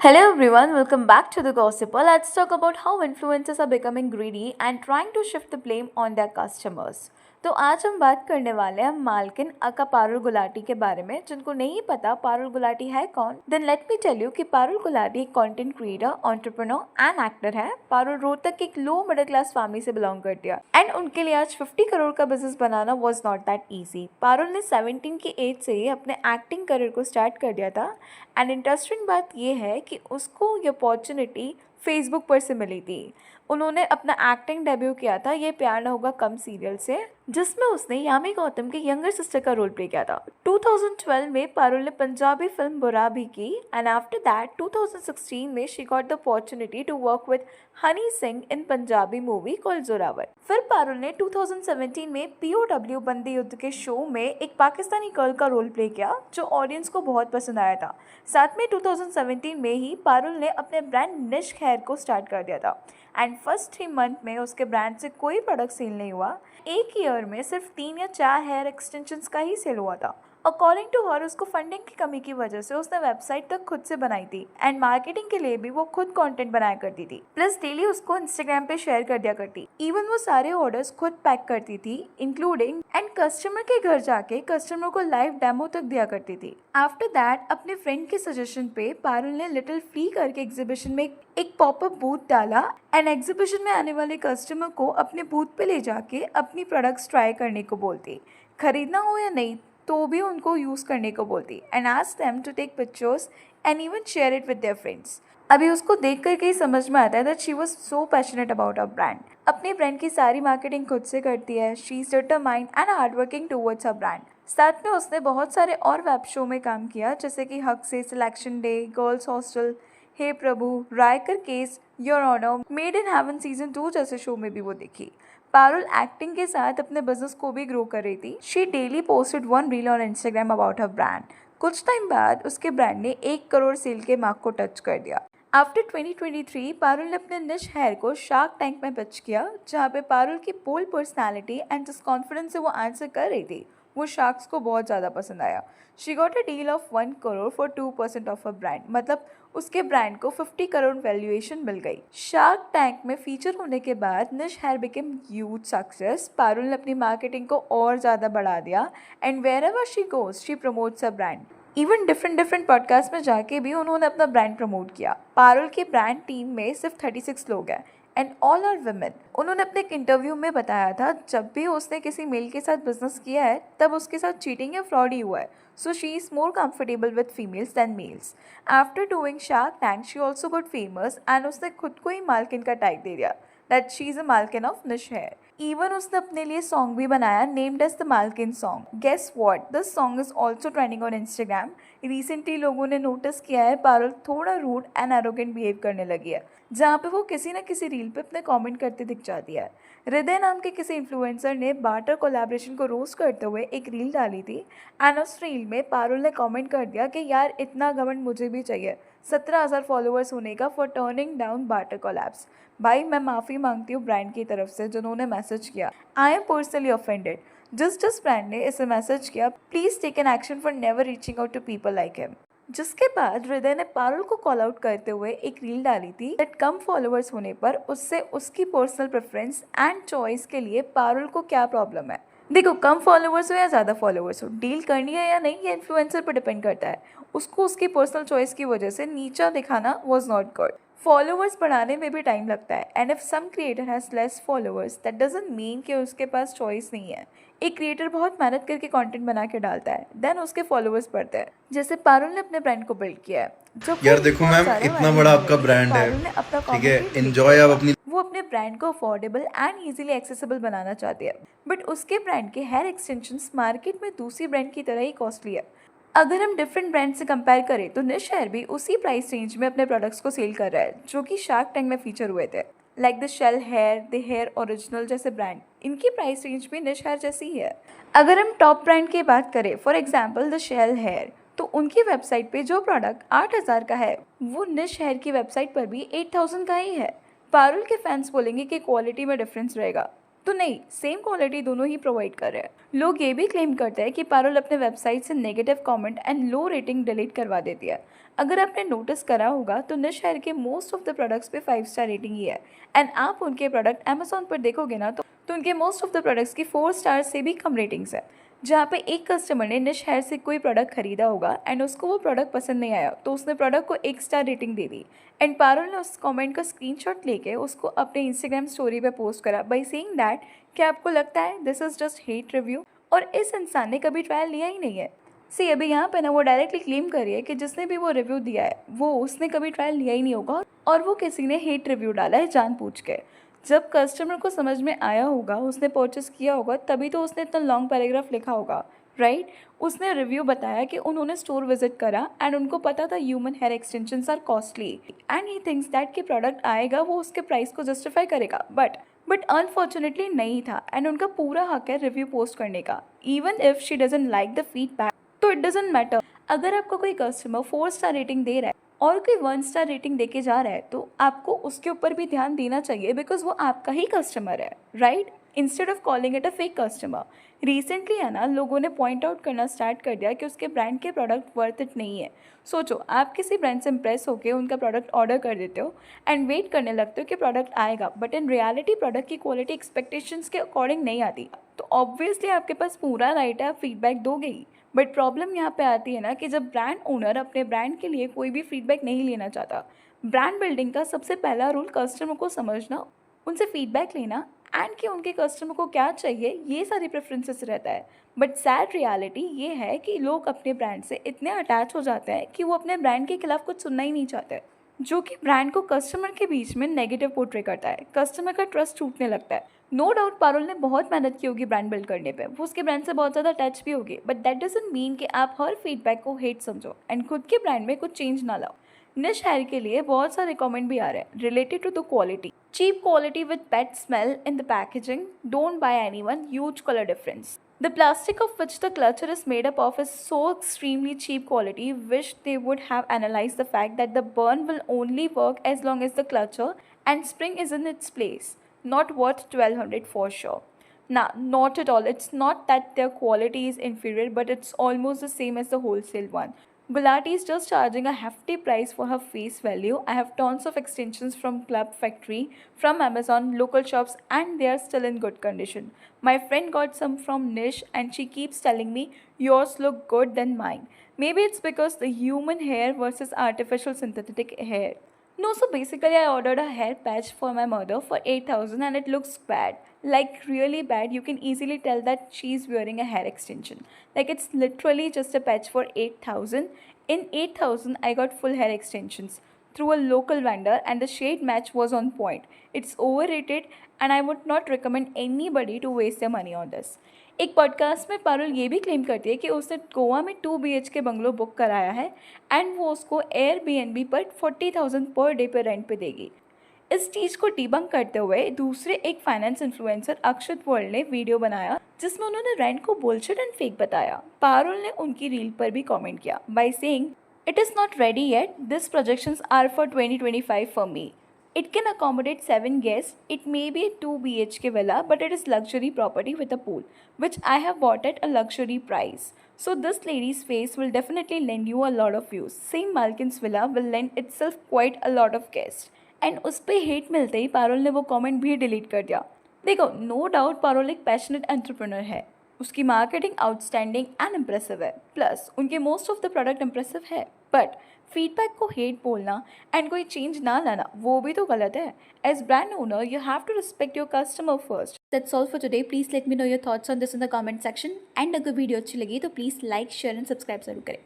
Hello everyone, welcome back to the Gossiper. Let's talk about how influencers are becoming greedy and trying to shift the blame on their customers. तो आज हम बात करने वाले हैं मालकिन अका पारुल गुलाटी के बारे में। जिनको नहीं पता पारुल गुलाटी है कौन, then let me tell you कि पारुल गुलाटी एक content creator, entrepreneur and actor है। पारुल रोहतक की एक लो मिडिल क्लास फैमिली से बिलोंग करती है एंड उनके लिए आज 50 करोड़ का बिजनेस बनाना was not that easy. Parul ने 17 की एज से ही अपने एक्टिंग करियर को स्टार्ट कर दिया था एंड इंटरेस्टिंग बात यह है कि उसको ये अपॉर्चुनिटी फेसबुक पर से मिली थी। उन्होंने अपना एक्टिंग डेब्यू किया था ये प्यार न होगा कम सीरियल से, जिसमें उसने यामी गौतम के यंगर सिस्टर का रोल प्ले किया था। 2012 में पारुल ने पंजाबी फिल्म बुरा भी की एंड आफ्टर दैट 2016 में she got the opportunity to work with Honey Singh in Punjabi movie called Zorawar. फिर पारुल ने 2017 में POW बंदी युद्ध के शो में एक पाकिस्तानी गर्ल का रोल प्ले किया जो ऑडियंस को बहुत पसंद आया था। साथ में 2017 में ही पारुल ने अपने ब्रांड निश खैर को स्टार्ट कर दिया था एंड फर्स्ट 3 मंथ में उसके ब्रांड से कोई प्रोडक्ट सेल नहीं हुआ। एक ईयर में सिर्फ 3 या 4 हेयर एक्सटेंशंस का ही सेल हुआ था। अकॉर्डिंग टू हर उसको फंडिंग की कमी की वजह से उसने वेबसाइट तक खुद से बनाई थी एंड मार्केटिंग के लिए भी वो खुद कंटेंट बनाया करती थी, प्लस डेली उसको इंस्टाग्राम पे शेयर कर दिया करती। इवन वो सारे ऑर्डर्स खुद पैक करती थी इंक्लूडिंग एंड कस्टमर के घर जाके कस्टमर को लाइव डेमो तक दिया करती थी। आफ्टर दैट अपने फ्रेंड के सजेशन पे पारुल ने लिटिल फ्री करके एग्जीबिशन में एक पॉपअप बूथ डाला एंड एग्जीबिशन में आने वाले कस्टमर को अपने बूथ पे ले जाके अपनी प्रोडक्ट्स ट्राई करने को बोलती, खरीदना हो या नहीं तो भी उनको यूज़ करने को बोलती and ask them to take pictures and even share it with their friends. अभी उसको देख करके ही समझ में आता है that she was so passionate about a brand. अपने ब्रांड की सारी मार्केटिंग खुद से करती है। She is determined and hard working towards a brand. साथ में उसने बहुत सारे और वेब शो में काम किया जैसे कि Haq Se, selection day, girls hostel, Hey Prabhu, Raikar case, your honour, made in heaven season 2 जैसे शो में भी वो दिखी। पारुल एक्टिंग के साथ अपने बिजनेस को भी ग्रो कर रही थी। She daily posted 1 reel on Instagram about her brand. कुछ टाइम बाद उसके ब्रांड ने 1 करोड़ सेल के मार्क को टच कर दिया। आफ्टर 2023 पारुल ने अपने निश हेयर को शार्क टैंक में पिच किया, जहाँ पे पारुल की बोल्ड पर्सनैलिटी एंड जिस कॉन्फिडेंस से वो आंसर कर रही थी वो शार्क्स को बहुत ज़्यादा पसंद आया। She got a deal of 1 crore for 2% of a brand, मतलब उसके ब्रांड को 50 करोड़ वैल्यूएशन मिल गई। शार्क टैंक में फीचर होने के बाद niche hair became huge success. Parul ने अपनी मार्केटिंग को और ज़्यादा बढ़ा दिया and wherever she goes she promotes a brand. Even different podcast में जाके भी उन्होंने अपना ब्रांड प्रमोट किया। पारुल के ब्रांड टीम में सिर्फ 36 लोग हैं एंड ऑल आर वुमेन। उन्होंने अपने एक इंटरव्यू में बताया था जब भी उसने किसी मेल के साथ बिजनेस किया है तब उसके साथ चीटिंग या फ्रॉड ही हुआ है। So she is more comfortable with females than males. After doing shark tank she also got famous and उसने खुद को ही मालकिन का टैग दे दिया दैट शी इज अ मालकिन ऑफ निश हेयर। इवन उसने अपने लिए सॉन्ग भी बनाया named as the Malkin song. Guess what, this song is also trending on Instagram. Recently लोगों ने नोटिस किया है पारुल थोड़ा रूड एंड एरोगेंट बिहेव करने लगी है, जहाँ पे वो किसी न किसी रील पे अपने कमेंट करते दिख जाती है। हृदय नाम के किसी इन्फ्लुएंसर ने बार्टर कोलैबोरेशन को रोस्ट करते हुए एक रील डाली थी एंड उस रील में पारुल ने कमेंट कर दिया कि यार इतना घमंड मुझे भी चाहिए 17,000 फॉलोअर्स होने का for turning down barter collabs. भाई मैं माफ़ी मांगती हूँ ब्रांड की तरफ से जिन्होंने मैसेज किया। I am personally offended. जिस ब्रांड ने इसे मैसेज किया please take an action for never reaching out to people like him. जिसके बाद हृदय ने पारुल को कॉल आउट करते हुए एक रील डाली थी दैट कम फॉलोअर्स होने पर उससे उसकी पर्सनल प्रेफरेंस एंड चॉइस के लिए पारुल को क्या प्रॉब्लम है। देखो, कम फॉलोअर्स हो या ज़्यादा फॉलोअर्स हो, डील करनी है या नहीं ये इन्फ्लुएंसर पर डिपेंड करता है। उसको उसकी पर्सनल चॉइस की वजह से नीचा दिखाना वॉज नॉट गुड। फॉलोअर्स बढ़ाने में भी टाइम लगता है and if some creator has less followers that doesn't mean कि उसके पास चॉइस नहीं है। एक क्रिएटर बहुत मेहनत करके कंटेंट बना के डालता है देन उसके फॉलोअर्स बढ़ते हैं, जैसे पारुल ने अपने ब्रांड को बिल्ड किया है। जब यार देखो मैम, इतना बड़ा आपका ब्रांड है, पारुल ने अपना ठीक है, community एंजॉय आप अपनी। वो अपने ब्रांड को अफोर्डेबल एंड इजीली एक्सेसिबल बनाना चाहती है, बट उसके ब्रांड के हेयर एक्सटेंशंस मार्केट में दूसरी ब्रांड की तरह ही कॉस्टली है। अगर हम डिफरेंट ब्रांड से कंपेयर करें तो निश हेयर भी उसी प्राइस रेंज में अपने प्रोडक्ट्स को सेल कर रहा है जो कि शार्क टैंक में फीचर हुए थे। Like the shell hair, the hair original जैसे ब्रांड, इनकी प्राइस रेंज भी निश हेयर जैसी ही है। अगर हम टॉप ब्रांड की बात करें, for example the shell hair, तो उनकी वेबसाइट पे जो प्रोडक्ट 8,000 का है वो निश हेयर की वेबसाइट पर भी 8,000 का ही है। पारुल के फैंस बोलेंगे कि क्वालिटी में डिफरेंस रहेगा, तो नहीं, सेम क्वालिटी दोनों ही प्रोवाइड कर रहे हैं। लोग ये भी क्लेम करते हैं कि पारुल अपने वेबसाइट से negative comment and low rating delete करवा देती है। अगर आपने नोटिस करा होगा तो निश हेयर के मोस्ट ऑफ द प्रोडक्ट्स पे 5 स्टार रेटिंग ही है। एंड आप उनके प्रोडक्ट अमेजोन पर देखोगे ना तो उनके मोस्ट ऑफ द प्रोडक्ट्स की 4 स्टार से भी कम रेटिंग्स है। जहाँ पे एक कस्टमर ने निश हेयर से कोई प्रोडक्ट खरीदा होगा एंड उसको वो प्रोडक्ट पसंद नहीं आया तो उसने प्रोडक्ट को 1 star rating they the. And Parul ने उस कमेंट का स्क्रीनशॉट लेके उसको अपने इंस्टाग्राम स्टोरी पे पोस्ट करा बाय सेइंग दैट क्या आपको लगता है this is just hate review, और इस इंसान ने कभी ट्रायल लिया ही नहीं है। सी अभी यहाँ पे ना वो डायरेक्टली क्लेम कर रही है कि जिसने भी वो रिव्यू दिया है वो उसने कभी ट्रायल लिया ही नहीं होगा और वो किसी ने हेट रिव्यू डाला है जानबूझ के। जब कस्टमर को समझ में आया होगा, उसने परचेस किया होगा, तभी तो उसने इतना लॉन्ग पैराग्राफ लिखा होगा, राइट। उसने रिव्यू बताया कि उन्होंने स्टोर विजिट करा एंड उनको पता था human hair extensions are costly and he thinks that कि प्रोडक्ट आएगा वो उसके प्राइस को जस्टिफाई करेगा, बट अनफॉर्चुनेटली नहीं था। एंड उनका पूरा हक है रिव्यू पोस्ट करने का, even if she doesn't like the feedback तो इट डजेंट मैटर। अगर आपको कोई कस्टमर 4 स्टार रेटिंग दे रहा है और कोई 1 स्टार रेटिंग देके जा रहा है तो आपको उसके ऊपर भी ध्यान देना चाहिए बिकॉज वो आपका ही कस्टमर है, right, instead of calling it a fake customer. Recently है ना लोगों ने पॉइंट आउट करना स्टार्ट कर दिया कि उसके ब्रांड के प्रोडक्ट वर्थ इट नहीं है। सोचो, आप किसी ब्रांड से इम्प्रेस होकर उनका प्रोडक्ट ऑर्डर कर देते हो एंड वेट करने लगते हो कि प्रोडक्ट आएगा, बट इन रियलिटी प्रोडक्ट की क्वालिटी एक्सपेक्टेशंस के अकॉर्डिंग नहीं आती तो ऑब्वियसली आपके पास पूरा राइट है, आप फीडबैक दोगे ही। बट प्रॉब्लम यहाँ पे आती है ना कि जब ब्रांड ओनर अपने ब्रांड के लिए कोई भी फीडबैक नहीं लेना चाहता। ब्रांड बिल्डिंग का सबसे पहला रूल कस्टमर को समझना, उनसे फीडबैक लेना एंड कि उनके कस्टमर को क्या चाहिए, ये सारी प्रेफरेंसेस रहता है। बट सैड रियलिटी ये है कि लोग अपने ब्रांड से इतने अटैच हो जाते हैं कि वो अपने ब्रांड के खिलाफ कुछ सुनना ही नहीं चाहते, जो कि ब्रांड को कस्टमर के बीच में नेगेटिव पोर्ट्रे करता है। कस्टमर का ट्रस्ट टूटने लगता है। नो डाउट पारुल ने बहुत मेहनत की होगी ब्रांड बिल्ड करने पे, वो उसके ब्रांड से बहुत ज़्यादा टच भी होगी, बट दैट डजंट मीन कि आप हर फीडबैक को हेट समझो एंड खुद के ब्रांड में कुछ चेंज ना लाओ। निश हेयर के लिए बहुत सारे कमेंट भी आ रहे हैं related to the quality. Cheap quality with bad smell in the packaging, don't buy anyone, huge colour difference. The plastic of which the clutcher is made up of is so extremely cheap quality, wish they would have analyzed the fact that the burn will only work as long as the clutcher and spring is in its place. Not worth 1200 for sure. Nah, not at all. It's not that their quality is inferior, but it's almost the same as the wholesale one. Gulati is just charging a hefty price for her face value. I have tons of extensions from Club Factory, from Amazon, local shops, and they are still in good condition. My friend got some from Nish and she keeps telling me yours look good than mine. Maybe it's because the human hair versus artificial synthetic hair. No, so basically I ordered a hair patch for my mother for 8,000 and it looks bad. Like really bad. You can easily tell that she's wearing a hair extension. Like it's literally just a patch for 8,000. In 8,000 I got full hair extensions through a local vendor and the shade match was on point. It's overrated and I would not recommend anybody to waste their money on this. एक podcast में पारुल ये भी claim करती है कि उसने गोवा में 2 BHK bungalow book कराया है एंड वो उसको एयरबीएनबी पर 40,000 पर डे पे रेंट पे देगी। इस चीज़ को डिबंक करते हुए दूसरे एक फाइनेंस इन्फ्लुएंसर अक्षत वर्ल्ड ने वीडियो बनाया जिसमें उन्होंने रेंट को बुलशिट एंड फेक बताया। पारुल ने उनकी रील पर भी कमेंट किया by saying it is not ready yet, this projections are for 2025 for me. It can accommodate 7 guests. It may be a 2 BHK villa, but it is luxury property with a pool, which I have bought at a luxury price. So this lady's face will definitely lend you a lot of views. Same Malkin's villa will lend itself quite a lot of guests. And उस पे hate मिलते ही पारुल ने वो comment भी delete कर दिया। देखो, no doubt Parul एक पैशनेट एंटरप्रेन्योर है, उसकी मार्केटिंग आउटस्टैंडिंग एंड इम्प्रेसिव है, प्लस उनके most of the product impressive है, बट फीडबैक को हेट बोलना एंड कोई चेंज ना लाना वो भी तो गलत है। As brand owner you have to respect your customer first. That's all for today. Please let me know your thoughts on this in the comment section and अगर वीडियो अच्छी लगी तो please like share and subscribe जरूर करें।